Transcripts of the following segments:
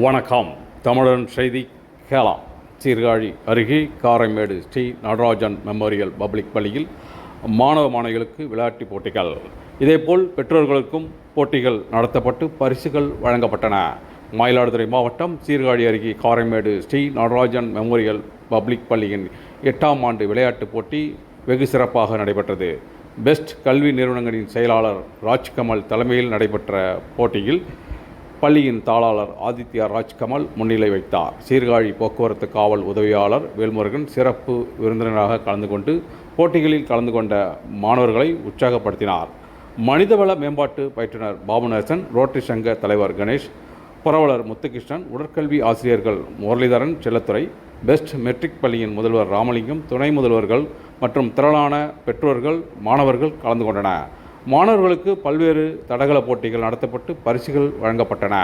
வணக்கம். தமிழன் செய்தி கேளா. சீர்காழி அருகே காரைமேடு ஸ்ரீ நடராஜன் மெமோரியல் பப்ளிக் பள்ளியில் மாணவ மாணவிகளுக்கு விளையாட்டுப் போட்டிகள், இதேபோல் பெற்றோர்களுக்கும் போட்டிகள் நடத்தப்பட்டு பரிசுகள் வழங்கப்பட்டன. மயிலாடுதுறை மாவட்டம் சீர்காழி அருகே காரைமேடு ஸ்ரீ நடராஜன் மெமோரியல் பப்ளிக் பள்ளியின் 8ஆம் ஆண்டு விளையாட்டுப் போட்டி வெகு சிறப்பாக நடைபெற்றது. பெஸ்ட் கல்வி நிறுவனங்களின் செயலாளர் ராஜ்கமல் தலைமையில் நடைபெற்ற போட்டியில் பள்ளியின் தாளாளர் ஆதித்யா ராஜ்கமல் முன்னிலை வைத்தார். சீர்காழி போக்குவரத்து காவல் உதவியாளர் வேல்முருகன் சிறப்பு விருந்தினராக கலந்து கொண்டு போட்டிகளில் கலந்து கொண்ட மாணவர்களை உற்சாகப்படுத்தினார். மனிதவள மேம்பாட்டு பயிற்றுனர் பாபுநேசன், ரோட்டரி சங்க தலைவர் கணேஷ், புரவலர் முத்துகிருஷ்ணன், உடற்கல்வி ஆசிரியர்கள் முரளிதரன், செல்லத்துறை, பெஸ்ட் மெட்ரிக் பள்ளியின் முதல்வர் ராமலிங்கம், துணை முதல்வர்கள் மற்றும் திரளான பெற்றோர்கள், மாணவர்கள் கலந்து கொண்டனர். மாணவர்களுக்கு பல்வேறு தடகள போட்டிகள் நடத்தப்பட்டு பரிசுகள் வழங்கப்பட்டன.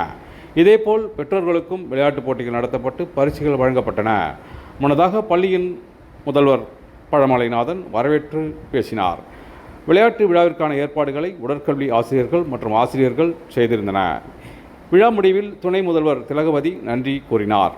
இதேபோல் பெற்றோர்களுக்கும் விளையாட்டுப் போட்டிகள் நடத்தப்பட்டு பரிசுகள் வழங்கப்பட்டன. முன்னதாக பள்ளியின் முதல்வர் பழமலைநாதன் வரவேற்று பேசினார். விளையாட்டு விழாவிற்கான ஏற்பாடுகளை உடற்கல்வி ஆசிரியர்கள் மற்றும் ஆசிரியர்கள் செய்திருந்தனர். விழா முடிவில் துணை முதல்வர் திலகவதி நன்றி கூறினார்.